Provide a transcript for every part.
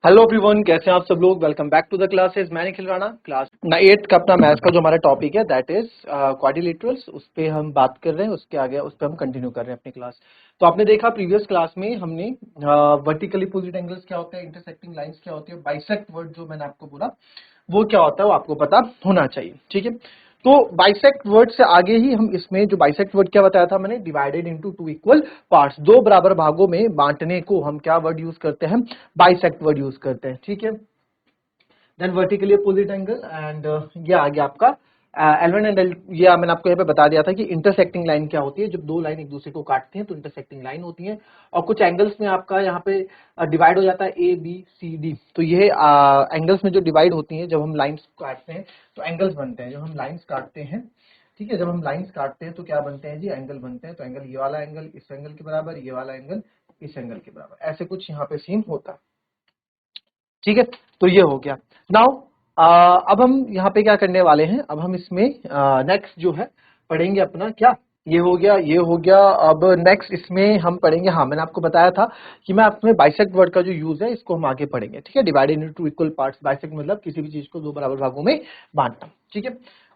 Hello everyone, कैसे हैं आप सब लोग। Welcome back to the classes. मैं निखिल राणा। क्लास 8th का अपना मैथ्स का जो हमारा टॉपिक है दैट इज क्वाड्रिलेटरल्स, उस पे हम बात कर रहे हैं। उसके आगे उस पे हम कंटिन्यू कर रहे हैं अपनी क्लास। तो आपने देखा प्रीवियस क्लास में हमने वर्टिकली अपोजिट एंगल्स क्या होते हैं, इंटरसेक्टिंग लाइंस क्या होती है, बाइसेक्ट वर्ड जो मैंने आपको बोला वो क्या होता है वो आपको पता होना चाहिए। ठीक है, तो बाइसेक्ट वर्ड से आगे ही हम इसमें जो बाइसेक्ट वर्ड क्या बताया था मैंने, divided into two equal parts, दो बराबर भागों में बांटने को हम क्या वर्ड यूज करते हैं, बाइसेक्ट वर्ड यूज करते हैं। ठीक है, then vertically opposite angle and ये आ गया आपका L1 एंड L, ये मैंने आपको यहाँ पे बता दिया था कि इंटरसेक्टिंग लाइन क्या होती है। जब दो लाइन एक दूसरे को काटते हैं तो इंटरसेक्टिंग लाइन होती है। और कुछ एंगल्स में आपका यहाँ पे डिवाइड हो जाता है ए बी सी डी। तो ये एंगल्स में जो डिवाइड होती हैं, जब हम लाइंस काटते हैं तो एंगल्स बनते हैं। जब हम लाइंस काटते हैं, ठीक है, जब हम लाइंस काटते हैं तो क्या बनते हैं जी, एंगल बनते हैं। तो एंगल, ये वाला एंगल इस एंगल के बराबर, ये वाला एंगल इस एंगल के बराबर, ऐसे कुछ यहाँ पे सीन होता है। ठीक है, तो ये हो गया। नाउ अब हम यहाँ पे क्या करने वाले हैं, अब हम इसमें नेक्स्ट जो है पढ़ेंगे अपना क्या, ये हो गया, ये हो गया। अब नेक्स्ट इसमें हम पढ़ेंगे, हाँ मैंने आपको बताया था कि मैं आपमें बाइसेक्ट वर्ड का जो यूज है इसको हम आगे पढ़ेंगे। ठीक है, divided into two equal parts, bisect मतलब किसी भी चीज को दो बराबर भागों में बांटना। ठीक है,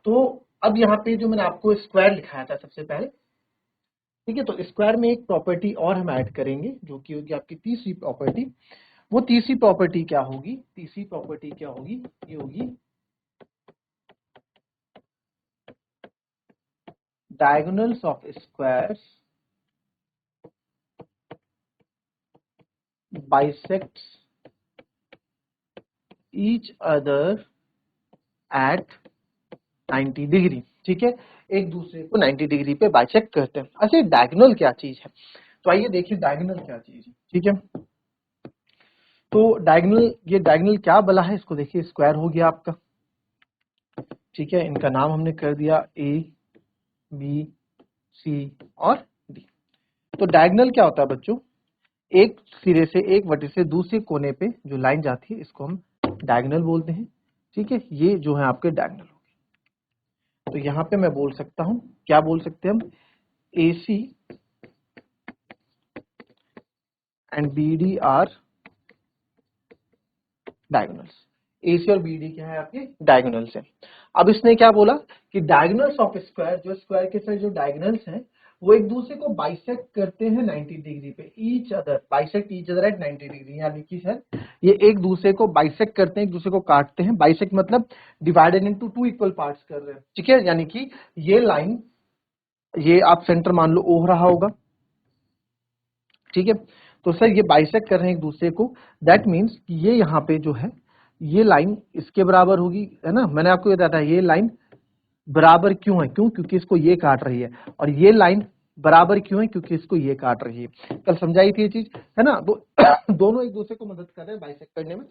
तो अब यहाँ पे जो मैंने आपको स्क्वायर लिखाया था सबसे पहले, ठीक है, तो स्क्वायर में एक प्रॉपर्टी और हम ऐड करेंगे जो कि होगी आपकी तीसरी प्रॉपर्टी। वो तीसरी प्रॉपर्टी क्या होगी, तीसरी प्रॉपर्टी क्या होगी, ये होगी diagonals of squares bisects each other at 90 degree. ठीक है, एक दूसरे को 90 डिग्री पे बाइसेक्ट करते हैं। अच्छा, डायगोनल क्या चीज है, तो आइए देखिए डायगोनल क्या चीज है। ठीक है, तो डायगोनल, ये डायगोनल क्या बला है, इसको देखिए, स्क्वायर हो गया आपका। ठीक है, इनका नाम हमने कर दिया ए बी सी और डी। तो डायगोनल क्या होता है बच्चों, एक सिरे से, एक वर्टेक्स से दूसरे कोने पे जो लाइन जाती है इसको हम डायगोनल बोलते हैं। ठीक है, ये जो है आपके डायगोनल हो गए। तो यहाँ पे मैं बोल सकता हूँ, क्या बोल सकते हैं हम, A C and B D are diagonals. A C और बी डी क्या है आपके डायगोनल्स है। अब इसने क्या बोला कि डायगोनल्स ऑफ स्क्वायर, जो स्क्वायर के साथ जो डायगोनल्स हैं वो एक दूसरे को बाइसेक्ट करते हैं 90 डिग्री पे, each other, bisect each other at 90 degree, यानी कि सर ये एक दूसरे को बाइसेक्ट करते हैं, एक दूसरे को काटते हैं। बाइसेक्ट मतलब divided into two equal parts कर रहे हैं। ठीक है, यानी कि ये लाइन, ये आप सेंटर मान लो ओ रहा होगा। ठीक है, तो सर ये बाइसेक्ट कर रहे हैं एक दूसरे को, दैट मीन्स कि ये यहाँ पे जो है ये लाइन इसके बराबर होगी, है ना। मैंने आपको ये बताया था ये लाइन बराबर क्यों है, क्यों, क्योंकि इसको ये काट रही है। और ये लाइन बराबर क्यों है, क्योंकि इसको ये काट रही है। कल समझाई थी ये चीज, है ना। तो दोनों एक दूसरे को मदद कर रहे हैं बाइसेक्ट करने में,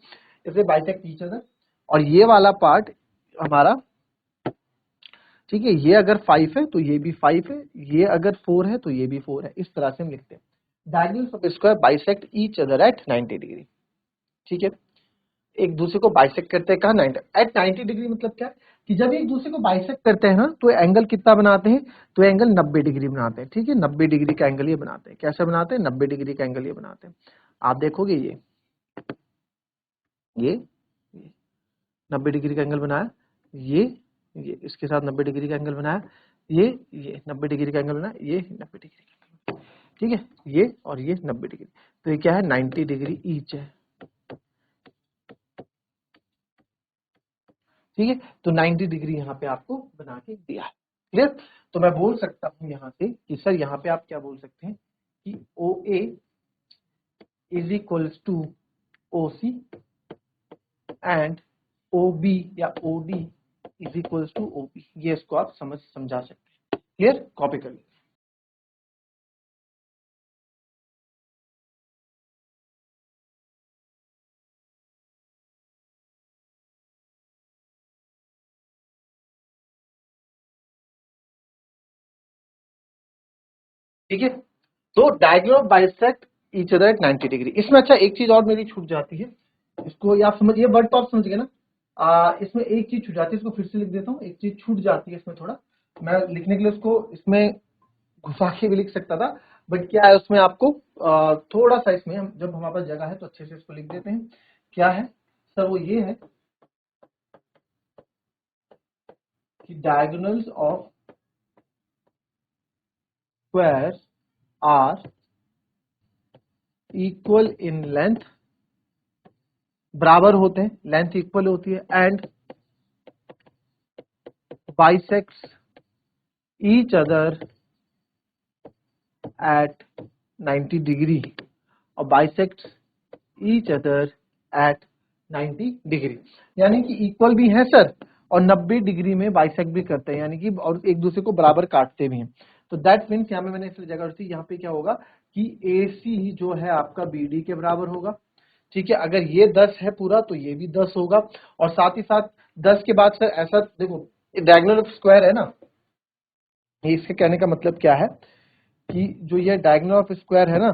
इसलिए बाइसेक्ट ईच अदर। और ये वाला पार्ट हमारा, ठीक है, ये अगर 5 है तो ये भी 5 है, ये अगर 4 है तो ये भी 4 है। इस तरह से हम लिखते हैं diagonals of square bisect each other at 90 degree. ठीक है, एक दूसरे को बाइसेक्ट करते हैं कहा 90 एट 90 डिग्री, मतलब क्या कि जब एक दूसरे को बाइसेक्ट करते हैं ना तो एंगल कितना बनाते हैं, तो एंगल 90 डिग्री बनाते हैं। ठीक है, 90 डिग्री का एंगल ये बनाते हैं। कैसे बनाते हैं, 90 डिग्री का एंगल ये बनाते हैं। आप देखोगे ये 90 डिग्री का एंगल बनाया, ये इसके साथ 90 डिग्री का एंगल बनाया, ये 90 डिग्री का एंगल बनाया, ये 90 डिग्री का एंगल। ठीक है, ये और ये 90 डिग्री, तो ये क्या है, 90 डिग्री ईच है। ठीक है, तो 90 डिग्री यहाँ पे आपको बना के दिया है। क्लियर, तो मैं बोल सकता हूँ यहाँ से कि सर यहाँ पे आप क्या बोल सकते हैं कि O A is equals to O C and O B या O D is equals to O B. ये इसको आप समझा सकते हैं। क्लियर, कॉपी कर लीजिए। ठीक है, तो diagonal of bisect each other at 90 degree. इसमें अच्छा एक चीज और मेरी छूट जाती है, इसको ये आप समझिए, वर्ड तो आप समझ गए ना। इसमें एक चीज छूट जाती है, इसको फिर से लिख देता हूँ। एक चीज छूट जाती है इसमें, थोड़ा मैं लिखने के लिए उसको इसमें घुसा के भी लिख सकता था, बट क्या है उसमें आपको थोड़ा सा इसमें हम, जब हमारे पास जगह है तो अच्छे से इसको लिख देते हैं क्या है सर? वो ये है कि diagonals of square are equal in length, बराबर होते हैं, लेंथ इक्वल होती है, and bisects each other at 90 degree, और bisects each other at 90 degree, यानी कि इक्वल भी है सर और 90 डिग्री में बाइसेक्ट भी करते हैं, यानी कि और एक दूसरे को बराबर काटते भी हैं। तो दैट मीन्स यहाँ पे मैंने इसलिए जगह रखी, यहाँ पे क्या होगा कि AC जो है आपका BD के बराबर होगा, ठीक है। अगर ये 10 है पूरा तो ये भी 10 होगा, और साथ ही साथ 10 के बाद सर ऐसा देखो, डायगोनल ऑफ स्क्वायर है ना, इसके कहने का मतलब क्या है कि जो ये डायगोनल ऑफ स्क्वायर है ना,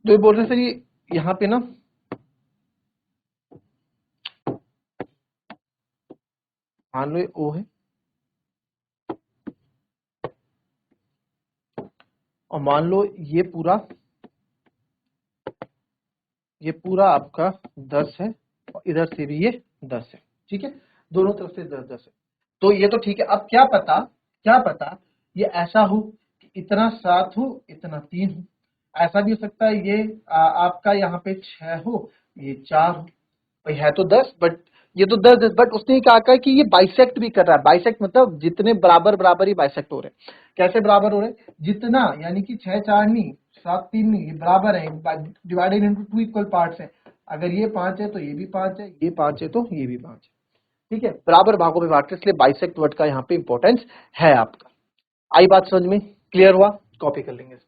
तो ये बोल रहे सर ये यहाँ पे ना मान लो ये O है और मान लो ये पूरा आपका 10 है और इधर से भी ये 10 है, ठीक है, दोनों तरफ से 10-10 है। तो ये तो ठीक है। अब क्या पता ये ऐसा हो कि इतना 7 हो, इतना 3 हो, ऐसा भी हो सकता है ये आपका यहाँ पे 6 हो, ये 4 हो। भाई है तो 10, बट ये तो 10-10, बट उसने कहा कि ये बाइसेक्ट भी कर रहा है। बाइसेक्ट मतलब जितने बराबर बराबर ही बाइसेक्ट हो रहे हैं। कैसे बराबर हो रहे हैं? जितना, यानी कि 6-4 नहीं, 7-3 नहीं, ये बराबर है, डिवाइडेड इनटू 2 इक्वल पार्ट्स है। अगर ये 5 है तो ये भी 5 है, ये 5 है तो ये भी 5 है, ठीक है, बराबर भागों में बांटते, इसलिए बाइसेक्ट वर्ड का यहाँ पे इंपॉर्टेंस है आपका। आई बात समझ में? क्लियर हुआ? कॉपी कर लेंगे इसको।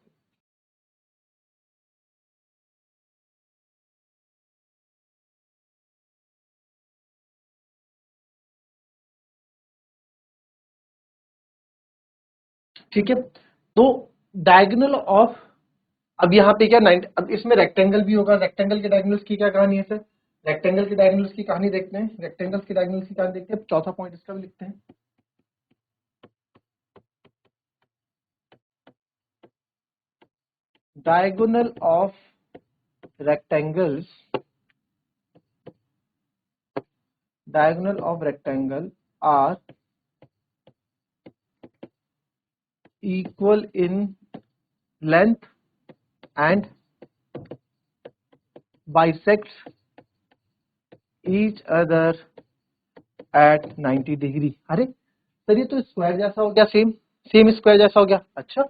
ठीक है, तो डायगोनल ऑफ, अब यहाँ पे क्या 9, अब इसमें रेक्टेंगल भी होगा। रेक्टेंगल के डायगोनल्स की क्या कहानी है सर? रेक्टेंगल के डायगोनल्स की कहानी देखते हैं, रेक्टेंगल्स के डायगोनल्स की कहानी देखते हैं। चौथा पॉइंट इसका भी लिखते हैं। Diagonal of rectangles, diagonal of rectangle are equal in length and bisects each other at 90 degree. अरे सर ये तो स्क्वायर जैसा हो गया, सेम सेम स्क्वायर जैसा हो गया। अच्छा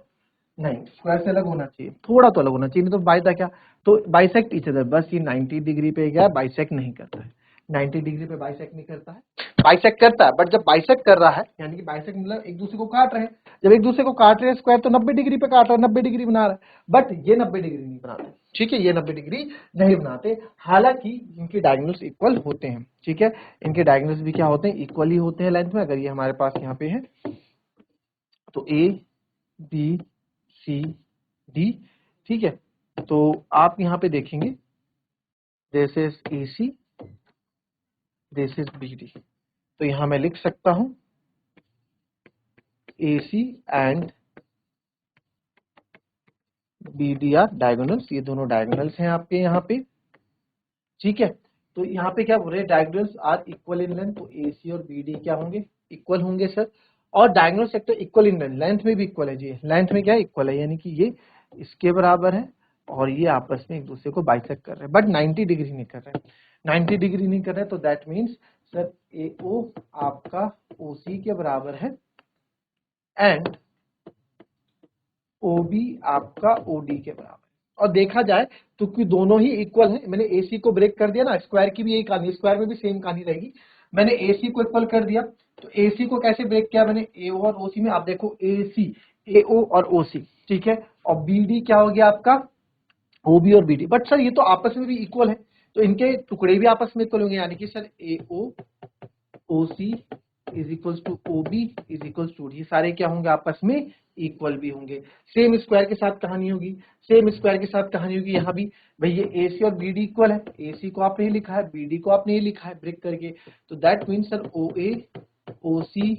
नहीं, स्क्वायर से अलग होना चाहिए, थोड़ा तो अलग होना चाहिए, नहीं तो बाय था क्या? तो बाइसेक्ट ईच अदर, बस ये 90 डिग्री पे गया, बाइसेक्ट नहीं करता है। 90 डिग्री पे बाइसेक्ट नहीं करता है, बाइसेक्ट करता है, बट जब बाइसेक्ट कर रहा है, यानी कि बाइसेक्ट मतलब एक दूसरे को काट रहे हैं। जब एक दूसरे को काट रहे हैं स्क्वायर, तो 90 डिग्री पे काट रहा है, 90 डिग्री बना रहा है, बट ये 90 डिग्री नहीं बनाते, ठीक है, ये 90 डिग्री नहीं बनाते। हालांकि इनके डायगोनल्स इक्वल होते हैं, ठीक है, इनके डायगोनल्स भी क्या होते हैं? इक्वल ही होते हैं लेंथ में। अगर ये हमारे पास यहाँ पे है तो A B C D, ठीक है, तो आप यहाँ पे देखेंगे this is AC, this is BD, तो यहाँ मैं लिख सकता हूं AC and BD are diagonals, ये दोनों डायगोनल्स हैं आपके यहाँ पे, ठीक है। तो यहाँ पे क्या बोल रहे हैं? Diagonals are equal in length, तो AC और BD क्या होंगे? इक्वल होंगे सर। और diagonal sector equal in length, length में भी इक्वल है जी, लेंथ में क्या इक्वल है, यानी कि ये इसके बराबर है और ये आपस में एक दूसरे को बाइसेक्ट कर रहे हैं, बट 90 डिग्री नहीं कर रहे हैं, 90 डिग्री नहीं कर रहे हैं। तो दैट मीन्स सर AO आपका OC के बराबर है एंड OB आपका OD के बराबर। और देखा जाए तो कि दोनों ही इक्वल हैं, मैंने AC को ब्रेक कर दिया ना, स्क्वायर की भी यही कहानी, स्क्वायर में भी सेम कहानी रहेगी। मैंने AC को इक्वल कर दिया, तो AC को कैसे ब्रेक किया मैंने? AO और OC में। आप देखो AC, AO और OC, ठीक है, और BD क्या हो गया आपका? OB और BD। बट सर ये तो आपस में भी इक्वल है, तो इनके टुकड़े भी आपस में इक्वल होंगे, यानी कि sir AO OC is equal to OB is equal to, ये सारे क्या होंगे? आपस में इक्वल भी होंगे। सेम स्क्वायर के साथ कहानी होगी, सेम स्क्वायर के साथ कहानी होगी यहाँ भी। भाई ये AC और BD इक्वल है, AC को आपने ये लिखा है, BD को आपने ये लिखा है ब्रेक करके, तो that means sir OA OC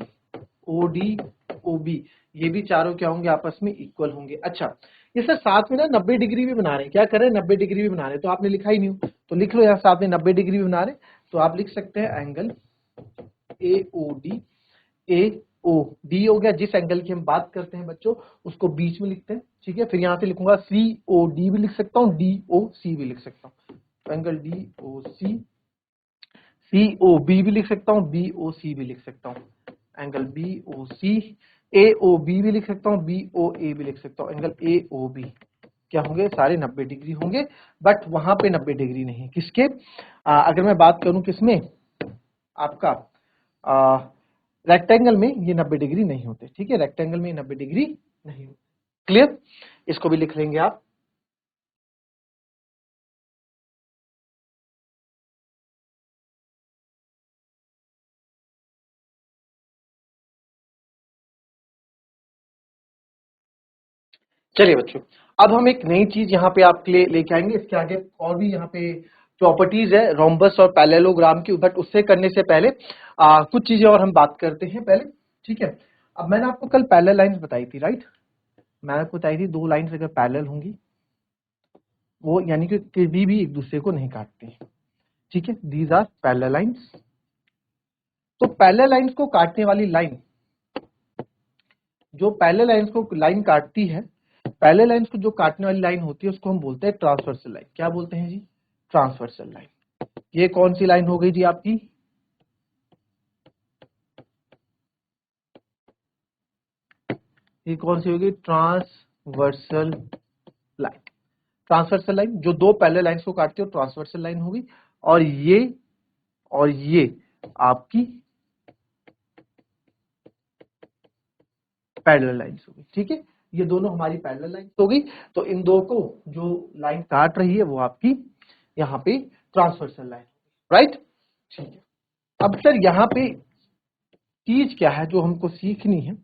OD OB ये भी चारों क्या होंगे? आपस में इक्वल होंगे। अच्छा, ये सर साथ में ना 90 डिग्री भी बना रहे हैं, क्या कर रहे हैं 90 डिग्री भी बना रहे हैं, तो आपने लिखा ही नहीं हो तो लिख लो यहाँ साथ में 90 डिग्री भी बना रहे हैं, तो आप लिख सकते हैं एंगल AOD। AOD हो गया, जिस एंगल की हम बात करते हैं बच्चों उसको बीच में लिखते हैं, ठीक है। फिर यहाँ पे लिखूंगा COD भी लिख सकता हूँ, DOC भी लिख सकता हूँ, तो एंगल DOC, COB भी लिख सकता हूँ, BOC भी लिख सकता हूँ, एंगल BOC, AOB भी लिख सकता हूँ, BOA भी लिख सकता हूँ, एंगल AOB क्या होंगे, सारे 90 डिग्री होंगे, बट वहां पे 90 डिग्री नहीं, किसके अगर मैं बात करूं किसमें, आपका रेक्टेंगल में ये 90 डिग्री नहीं होते, ठीक है, रेक्टेंगल में 90 डिग्री नहीं होते। क्लियर, इसको भी लिख लेंगे आप। चलिए बच्चों, अब हम एक नई चीज यहाँ पे आपके लिए लेके आएंगे, इसके आगे और भी यहाँ पे प्रॉपर्टीज है रोम्बस और पैरेललोग्राम की, बट उससे करने से पहले कुछ चीजें और हम बात करते हैं पहले, ठीक है। अब मैंने आपको कल पैरेलल लाइंस बताई थी, राइट, मैंने आपको बताई थी दो लाइंस अगर पैरेलल होंगी वो यानी कि कभी भी एक दूसरे को नहीं काटती, ठीक है, दीज आर पैरेलल लाइंस। तो पैरेलल लाइंस को काटने वाली लाइन, जो पैरेलल लाइंस को लाइन काटती है, पैरेलल लाइंस को जो काटने वाली लाइन होती है उसको हम बोलते हैं ट्रांसवर्सल लाइन। क्या बोलते हैं जी, ट्रांसवर्सल लाइन। ये कौन सी लाइन हो गई जी आपकी, ये कौन सी होगी, ट्रांसवर्सल लाइन। ट्रांसवर्सल लाइन जो दो पैरेलल लाइंस को काटती है ट्रांसवर्सल लाइन होगी, और ये आपकी पैरेलल लाइंस होगी, ठीक है, ये दोनों हमारी पैरेलल लाइंस होगी। तो इन दो को जो लाइन काट रही है वो आपकी यहाँ पे ट्रांसवर्सल लाइन, राइट, ठीक है। अब सर यहाँ पे चीज क्या है जो हमको सीखनी है,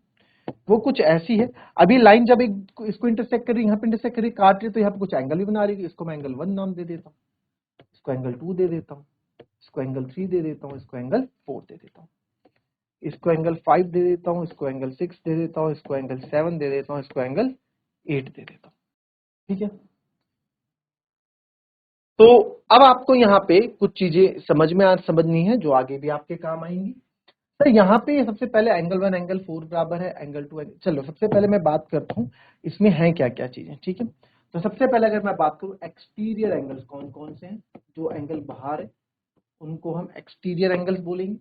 वो कुछ ऐसी है, अभी लाइन जब एक इसको इंटरसेक्ट कर रही है, यहाँ पे इंटरसेक्ट कर रही है, काट रही है, तो यहाँ पे कुछ एंगल भी बना रही है, इसको मैं एंगल 1 नाम दे देता हूँ, इसको एंगल 2 दे देता हूँ, इसको एंगल 3 दे देता हूँ, इसको एंगल 4 दे देता हूँ, इसको एंगल 5 दे देता हूँ, इसको एंगल 6 दे देता हूँ, इसको एंगल 7 दे देता हूँ, इसको एंगल 8 दे देता हूँ, ठीक है। तो अब आपको यहाँ पे कुछ चीजें समझनी है जो आगे भी आपके काम आएंगी। सर यहाँ पे सबसे पहले एंगल 1 एंगल 4 बराबर है, एंगल 2 चलो सबसे पहले मैं बात करता हूँ इसमें है क्या क्या चीजें, ठीक है। तो सबसे पहले अगर मैं बात करूँ एक्सटीरियर एंगल्स कौन कौन से हैं, जो एंगल बाहर है उनको हम एक्सटीरियर एंगल्स बोलेंगे।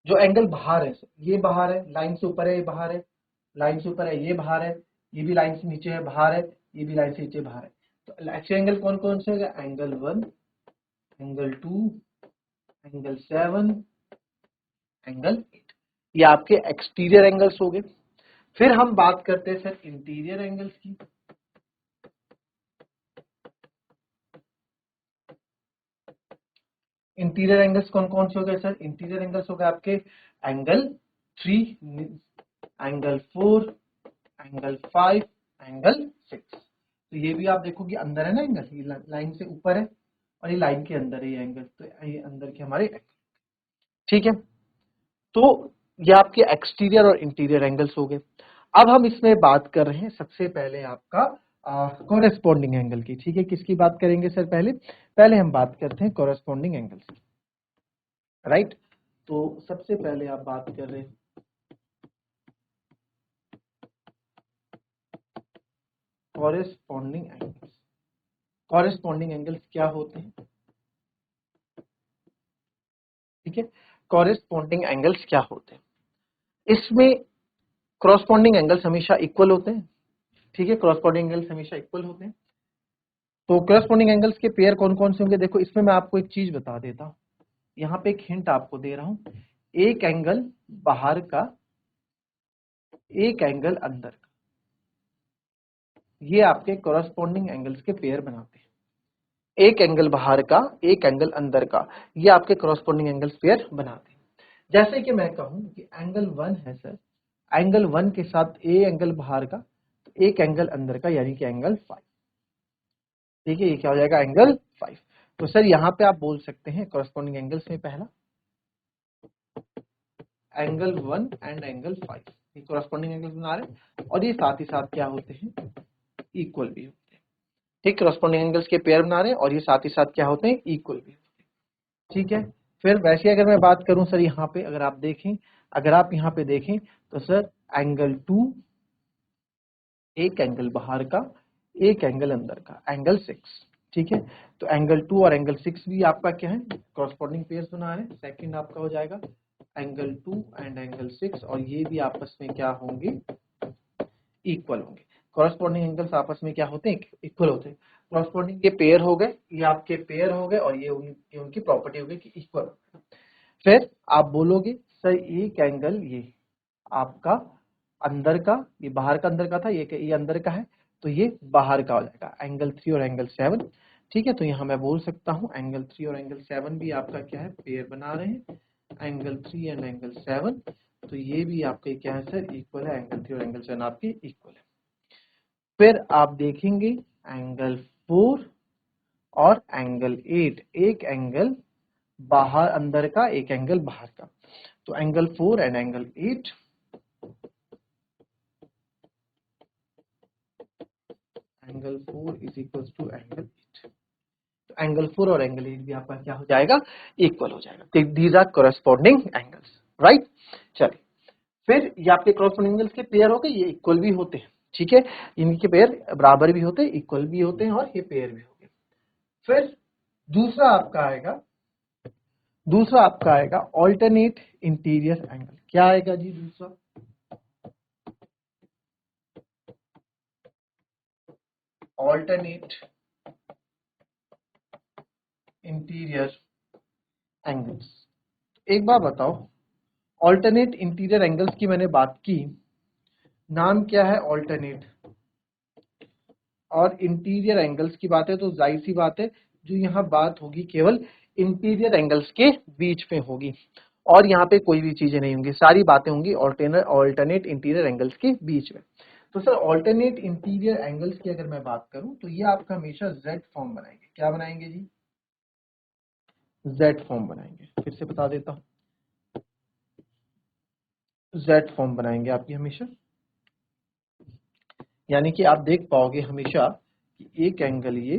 जो एंगल बाहर है, ये बाहर है, लाइन से ऊपर है ये बाहर है, लाइन से ऊपर है ये बाहर है, ये भी लाइन से नीचे है बाहर है, ये भी लाइन से नीचे बाहर है, तो एक्चुअल एंगल कौन कौन से होगा, एंगल 1, एंगल 2, एंगल 7, एंगल 8, ये आपके एक्सटीरियर एंगल्स हो गए। फिर हम बात करते हैं सर इंटीरियर एंगल्स की। इंटीरियर एंगल्स कौन कौन से हो गए सर, इंटीरियर एंगल्स हो गए आपके एंगल 3, एंगल 4, एंगल 5, एंगल 6। तो ये भी आप देखो कि अंदर है ना एंगल, ये लाइन से ऊपर है और ये लाइन के अंदर है ये एंगल, तो ये अंदर के हमारे एंगल, ठीक है। तो ये आपके एक्सटीरियर और इंटीरियर एंगल्स हो गए। अब हम इसमें बात कर रहे हैं सबसे पहले आपका कॉरेस्पॉन्डिंग एंगल की, ठीक है। किसकी बात करेंगे सर, पहले हम बात करते हैं कॉरेस्पॉन्डिंग एंगल्स की, राइट। तो सबसे पहले आप बात कर रहे हैं कॉरेस्पॉन्डिंग एंगल्स। कॉरेस्पॉन्डिंग एंगल्स क्या होते हैं, ठीक है, कॉरेस्पॉन्डिंग एंगल्स क्या होते हैं, इसमें कॉरेस्पॉन्डिंग एंगल्स हमेशा इक्वल होते हैं, ठीक है, कॉरेस्पॉन्डिंग एंगल्स हमेशा इक्वल होते हैं। तो कॉरेस्पॉन्डिंग एंगल्स के पेयर कौन कौन से होंगे, देखो इसमें मैं आपको एक चीज बता देता हूं, यहाँ पे एक हिंट आपको दे रहा हूं, एक एंगल बाहर का, एक एंगल अंदर का, ये आपके कॉरेस्पॉन्डिंग एंगल्स के पेयर बनाते हैं। एक एंगल बाहर का, एक एंगल अंदर का, ये आपके कॉरेस्पॉन्डिंग एंगल्स पेयर बनाते हैं। जैसे कि मैं कहूं कि एंगल 1 है सर, एंगल 1 के साथ ए एंगल बाहर का, तो एक एंगल अंदर का यानी कि एंगल 5, ठीक है, ये क्या हो जाएगा एंगल 5। तो सर यहाँ पे आप बोल सकते हैं कॉरेस्पॉन्डिंग एंगल्स में पहला एंगल 1 एंड एंगल 5, ये कॉरस्पॉन्डिंग एंगल्स बना रहे हैं और ये साथ ही साथ क्या होते हैं, इक्वल भी होते हैं। ठीक, कॉरस्पॉन्डिंग एंगल्स के पेयर बना रहे हैं और ये साथ ही साथ क्या होते हैं, इक्वल भी होते हैं। ठीक है, फिर वैसे अगर मैं बात करूं सर यहाँ पे अगर आप देखें, अगर आप यहाँ पे देखें तो सर एंगल 2 एक एंगल बाहर का, एक एंगल अंदर का, एंगल 6। ठीक है, तो एंगल 2 और एंगल 6 भी आपका क्या है, कॉरस्पॉन्डिंग पेयर्स बना रहे हैं। सेकंड आपका हो जाएगा एंगल 2 एंड एंगल 6 और ये भी आपस में क्या होंगे, इक्वल होंगे। कॉरस्पॉन्डिंग एंगल्स आपस में क्या होते हैं, इक्वल होते हैं। कॉरस्पॉन्डिंग के पेयर हो गए, ये आपके पेयर हो गए और ये उनकी प्रॉपर्टी हो गई कि इक्वल। फिर आप बोलोगे सर एक एंगल ये आपका अंदर का, ये बाहर का अंदर का था, ये अंदर का है, तो ये बाहर का हो जाएगा एंगल 3 और एंगल 7। ठीक है, तो यहाँ मैं बोल सकता हूँ एंगल 3 और एंगल 7 भी आपका क्या है, पेयर बना रहे हैं, एंगल 3 एंड एंगल 7। तो ये भी आपके क्या है सर, इक्वल है, एंगल 3 और एंगल 7 आपके इक्वल है। फिर आप देखेंगे एंगल 4 और एंगल 8, एक एंगल बाहर अंदर का, एक एंगल बाहर का, तो angle 4 and angle 8, angle 4 is equal to angle 8। तो एंगल 4 और एंगल 8 भी आपका क्या हो जाएगा, इक्वल हो जाएगा। These are corresponding angles, right. चलिए, फिर ये आपके कॉरस्पॉन्डिंग एंगल्स के पेयर हो गए, ये इक्वल भी होते हैं। ठीक है, इनके पेयर बराबर भी होते हैं, इक्वल भी होते हैं और ये पेयर भी हो गए। फिर दूसरा आपका आएगा ऑल्टरनेट इंटीरियर एंगल। क्या आएगा जी दूसरा, ऑल्टरनेट इंटीरियर एंगल्स। एक बार बताओ, ऑल्टरनेट इंटीरियर एंगल्स की मैंने बात की, नाम क्या है ऑल्टरनेट, और इंटीरियर एंगल्स की बात है तो जाहिर सी बात है जो यहाँ बात होगी केवल इंटीरियर एंगल्स के बीच में होगी और यहाँ पे कोई भी चीजें नहीं होंगी, सारी बातें होंगी ऑल्टरनेट इंटीरियर एंगल्स के बीच में। तो सर ऑल्टरनेट इंटीरियर एंगल्स की अगर मैं बात करूं तो ये आपका हमेशा जेड फॉर्म बनाएंगे। क्या बनाएंगे जी, जेड फॉर्म बनाएंगे। फिर से बता देता हूं, जेड फॉर्म बनाएंगे आपकी हमेशा, यानी कि आप देख पाओगे हमेशा कि एक एंगल ये,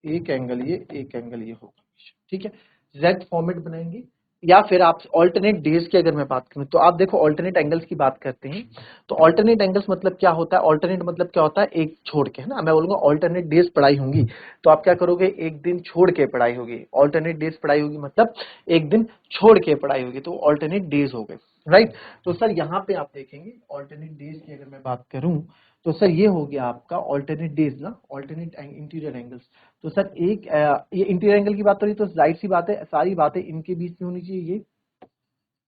एक एंगल ये, एक एंगल ये होगा। ठीक है, जेड फॉर्मेट बनाएंगे। या फिर आप ऑल्टरनेट डेज की अगर मैं बात करूं तो आप देखो ऑल्टरनेट एंगल्स की बात करते हैं तो ऑल्टरनेट एंगल्स मतलब क्या होता है, ऑल्टरनेट मतलब क्या होता है, एक छोड़ के, है ना। मैं बोलूंगा ऑल्टरनेट डेज पढ़ाई होंगी तो आप क्या करोगे, एक दिन छोड़ के पढ़ाई होगी। ऑल्टरनेट डेज पढ़ाई होगी मतलब एक दिन छोड़ के पढ़ाई होगी, तो ऑल्टरनेट डेज हो गए, राइट। तो सर यहाँ पे आप देखेंगे ऑल्टरनेट डेज की अगर मैं बात करूं तो सर ये हो गया आपका ऑल्टरनेट डेज ना, ऑल्टरनेट इंटीरियर एंगल्स। तो सर एक ये इंटीरियर एंगल की बात हो रही तो जाहिर सी बात है सारी बातें इनके बीच में होनी चाहिए,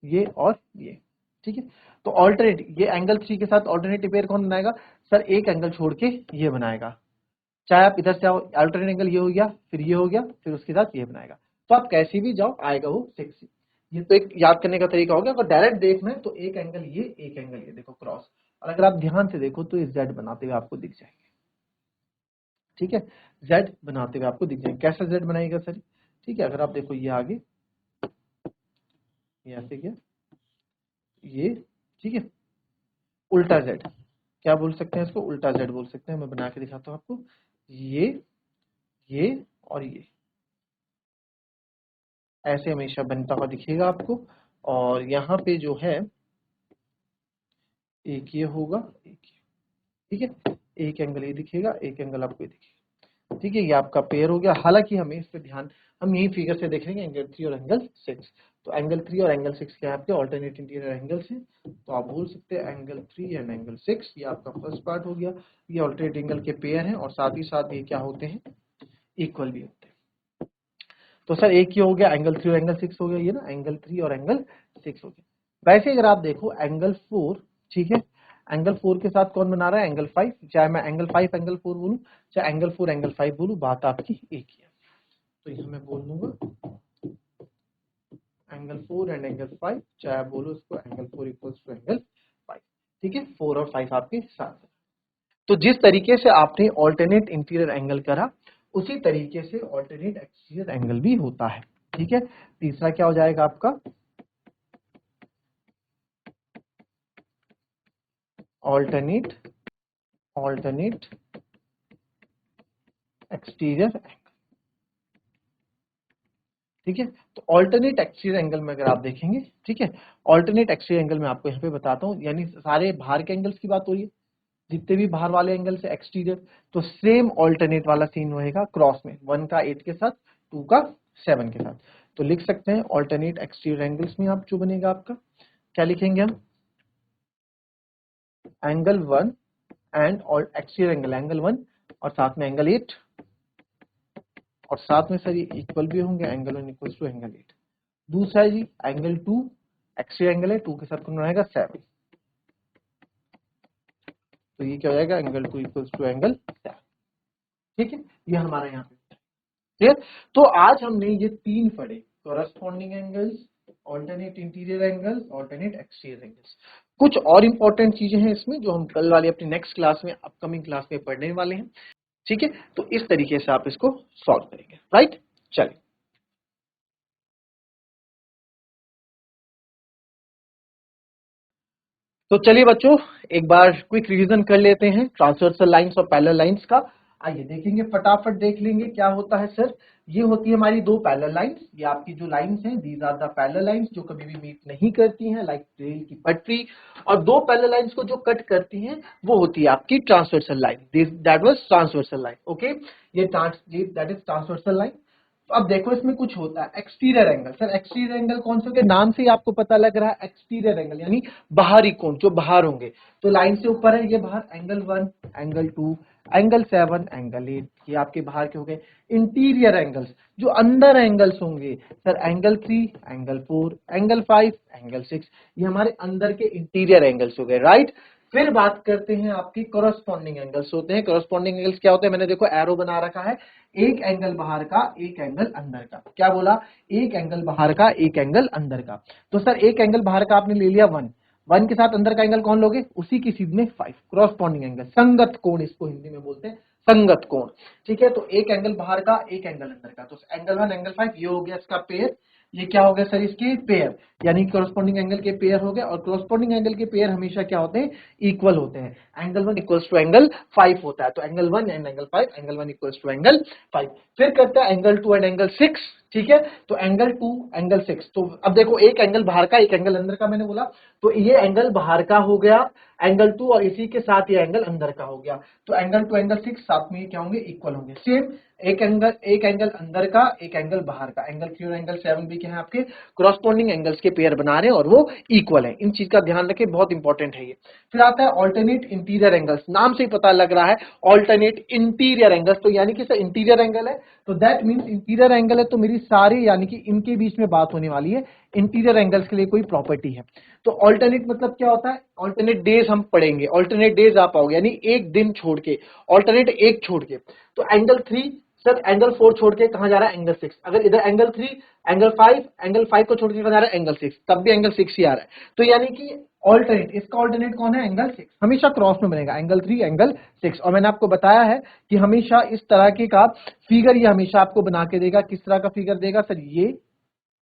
ये और ये। ठीक है, तो ऑल्टरनेट ये एंगल 3 के साथ ऑल्टरनेट पेयर कौन बनाएगा सर, एक एंगल छोड़ के ये बनाएगा। चाहे आप इधर से आओ, अल्टरनेट एंगल ये हो गया, फिर ये हो गया, फिर उसके साथ ये बनाएगा। तो आप कैसे भी जाओ आएगा वो 6। ये तो एक याद करने का तरीका हो गया। अगर डायरेक्ट देखना है तो एक एंगल ये, एक एंगल ये, देखो क्रॉस। और अगर आप ध्यान से देखो तो ये जेड बनाते हुए आपको दिख जाएंगे। ठीक है, जेड बनाते हुए आपको दिख जाएंगे। कैसा जेड बनाएगा सर, ठीक है, अगर आप देखो ये आगे, ये ऐसे क्या, ये, ठीक है, उल्टा जेड, क्या बोल सकते हैं इसको, उल्टा जेड बोल सकते हैं। मैं बना के दिखाता हूँ आपको, ये और ये ऐसे हमेशा बनता हुआ दिखेगा आपको। और यहाँ पे जो है एक ये होगा, एक ये, ठीक है, एक एंगल ये दिखेगा, एक एंगल आपको ये दिखेगा। ठीक है, ये आपका पेयर हो गया। हालांकि हमें इस पे ध्यान, हम यही फिगर से देख रहे हैं एंगल 3 और एंगल 6। तो एंगल 3 और एंगल 6 क्या है आपके ऑल्टरनेट इंटीरियर एंगल्स हैं। तो आप बोल सकते हैं एंगल 3 एंड एंगल 6 ये आपका फर्स्ट पार्ट हो गया। ये ऑल्टरनेट एंगल के पेयर हैं और साथ ही साथ ये क्या होते हैं, इक्वल भी होते हैं। तो सर एक ही हो गया एंगल 3 और एंगल 6 हो गया, ये ना एंगल 3 और एंगल 6 हो गया। वैसे अगर आप देखो एंगल 4, ठीक है, एंगल 4 के साथ कौन बना रहा है, एंगल 5। चाहे मैं एंगल 5 एंगल 4 बोलूं, चाहे एंगल 4 एंगल 5 बोलूं, बात आपकी एक ही है। तो यहां मैं बोल दूंगा एंगल 4 एंड एंगल 5, चाहे आप बोलो इसको एंगल 4 इक्वल्स टू एंगल 5। ठीक है, 4 और 5 आपके साथ। तो जिस तरीके से आपने ऑल्टरनेट इंटीरियर एंगल करा उसी तरीके से ऑल्टरनेट एक्सटीरियर एंगल भी होता है। ठीक है, तीसरा क्या हो जाएगा आपका, ऑल्टरनेट एक्सटीरियर एंगल। ठीक है, तो ऑल्टरनेट एक्सटीरियर एंगल में अगर आप देखेंगे, ठीक है, ऑल्टरनेट एक्सटीरियर एंगल में आपको यहाँ पे बताता हूँ, यानी सारे बाहर के एंगल्स की बात हो रही है, जितने भी बाहर वाले एंगल से एक्सटीरियर, तो सेम ऑल्टरनेट वाला सीन रहेगा क्रॉस में, 1 का 8 के साथ, 2 का 7 के साथ। तो लिख सकते हैं ऑल्टरनेट एक्सटीरियर एंगल्स में आप जो बनेगा आपका क्या लिखेंगे हम, एंगल 1 एंड और एक्सटीरियर एंगल 1 और साथ में एंगल 8, और साथ में सर ये इक्वल भी होंगे, एंगल 1 इक्वल टू एंगल 8। दूसरा है जी एंगल 2, एक्सटीरियर एंगल है, 2 के साथ कौन रहेगा 7, तो ये क्या हो जाएगा एंगल 2 इक्वल्स टू एंगल 7। ठीक है, ये हमारा यहाँ पे क्लियर। तो आज हमने ये 3 पढ़े, corresponding angles, alternate interior angles, alternate exterior angles. कुछ और इंपॉर्टेंट चीजें हैं इसमें जो हम कल वाली अपनी नेक्स्ट क्लास में, अपकमिंग क्लास में पढ़ने वाले हैं। ठीक है, तो इस तरीके से आप इसको सॉल्व करेंगे, राइट। चलिए, तो चलिए बच्चों एक बार क्विक रिवीजन कर लेते हैं ट्रांसवर्सल लाइंस और पैरेलल लाइंस का। आइए देखेंगे, फटाफट देख लेंगे क्या होता है सर। ये होती है हमारी दो पैरेलल लाइंस, ये आपकी जो लाइंस हैं these are the parallel lines जो कभी भी मीट नहीं करती हैं, लाइक रेल की पटरी। और दो पैरेलल लाइंस को जो कट करती हैं वो होती है आपकी transversal line, that was transversal line. Okay, ये दैट इज ट्रांसवर्सल लाइन। तो अब देखो इसमें कुछ होता है exterior angle. Sir exterior angle कौन से होंगे, नाम से ही आपको पता लग रहा है एक्सटीरियर एंगल यानी बाहरी कोण, जो बाहर होंगे। तो लाइन से ऊपर है ये बाहर, एंगल 1, एंगल 2, एंगल 7, एंगल 8, ये आपके बाहर के हो गए। इंटीरियर एंगल्स जो अंदर एंगल्स होंगे, sir angle 3, angle 4, angle 5, angle 6, ये हमारे अंदर के इंटीरियर एंगल्स हो गए, राइट। फिर बात करते हैं आपकी कोरस्पॉन्डिंग एंगल्स होते हैं। कोरस्पॉन्डिंग एंगल्स क्या होते हैं, मैंने देखो एरो बना रखा है, एक एंगल बाहर का एक एंगल अंदर का। क्या बोला, एक एंगल बाहर का एक एंगल अंदर का। तो सर एक एंगल बाहर का आपने ले लिया 1, 1 के साथ अंदर का एंगल कौन लोगे, उसी की सीध में 5, क्रॉसपॉन्डिंग एंगल, संगत कोण इसको हिंदी में बोलते हैं, संगत कोण। ठीक है, तो एक एंगल बाहर का एक एंगल अंदर का, तो एंगल 1 एंगल 5 ये हो गया इसका पेयर। ये क्या हो गया सर, इसके पेयर, यानी कॉरस्पॉन्डिंग एंगल के पेयर हो गए। और कॉरस्पॉन्डिंग एंगल के पेयर हमेशा क्या होते हैं, इक्वल होते हैं। एंगल 1 इक्वल्स टू एंगल 5 होता है, तो angle 1 and angle 5, angle 1 equals to angle 5। फिर करता है एंगल 2 एंड एंगल 6। ठीक है, तो एंगल 2 एंगल 6, तो अब देखो एक एंगल बाहर का एक एंगल अंदर का मैंने बोला, तो ये एंगल बाहर का हो गया एंगल 2, और इसी के साथ ये एंगल अंदर का हो गया। तो एंगल 2 एंगल 6 साथ में क्या होंगे, इक्वल होंगे। सेम एक एंगल अंदर का एक एंगल बाहर का, एंगल 3 और एंगल 7 भी क्या है आपके कॉरस्पॉन्डिंग एंगल्स के पेयर बना रहे हैं और वो इक्वल है। इन चीज का ध्यान रखें, बहुत इंपॉर्टेंट है ये। फिर आता है ऑल्टरनेट इंटीरियर एंगल्स, नाम से ही पता लग रहा है ऑल्टरनेट इंटीरियर एंगल्स, तो यानी कि सर इंटीरियर एंगल है तो दैट मींस इंटीरियर एंगल है तो मेरी सारी यानी कि इनके बीच में बात होने वाली है, इंटीरियर एंगल्स के लिए कोई प्रॉपर्टी है। तो ऑल्टरनेट मतलब क्या होता है, ऑल्टरनेट डेज हम पढ़ेंगे, ऑल्टरनेट डेज आप आओगे यानी एक दिन छोड़ के, ऑल्टरनेट एक छोड़ के। तो एंगल 3 सर एंगल 4 छोड़ के कहां जा रहा है, एंगल 6। अगर इधर एंगल 3 एंगल 5 को छोड़ के कहां जा रहा है, एंगल 6, तब भी एंगल 6 ही आ रहा है। तो यानी कि ऑल्टरनेट, इसका ऑल्टरनेट कौन है, एंगल 6, हमेशा क्रॉस में बनेगा, एंगल 3 एंगल 6। और मैंने आपको बताया है कि हमेशा इस तरह के का फिगर ये हमेशा आपको बना के देगा। किस तरह का फिगर देगा सर,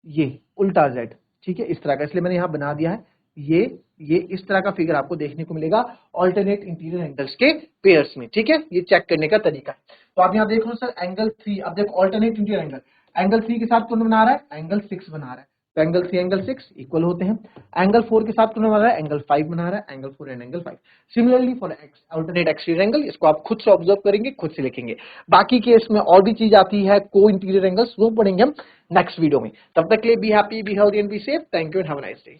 ये उल्टा जेड, ठीक है, इस तरह का, इसलिए मैंने यहां बना दिया है ये इस तरह का फिगर आपको देखने को मिलेगा ऑल्टरनेट इंटीरियर एंगल्स के पेयर्स में। ठीक है, ये चेक करने का तरीका है। तो आप यहां देख लो सर एंगल 3, अब देखो ऑल्टरनेट इंटीरियर एंगल, एंगल 3 के साथ कौन बना रहा है, एंगल 6 बना रहा है, तो एंगल 3 एंगल 6 इक्वल होते हैं। एंगल 4 के साथ कौन बना रहा है, एंगल 5 बना रहा है, angle 4 and angle 5। Similarly for alternate exterior angle, इसको आप खुद से ऑब्जर्व करेंगे, खुद से लिखेंगे। बाकी केस में और भी चीज आती है को इंटीरियर एंगल्स, वो पढ़ेंगे हम नेक्स्ट वीडियो में। तब तक के लिए be happy, be healthy and be safe. Thank you and have a nice day.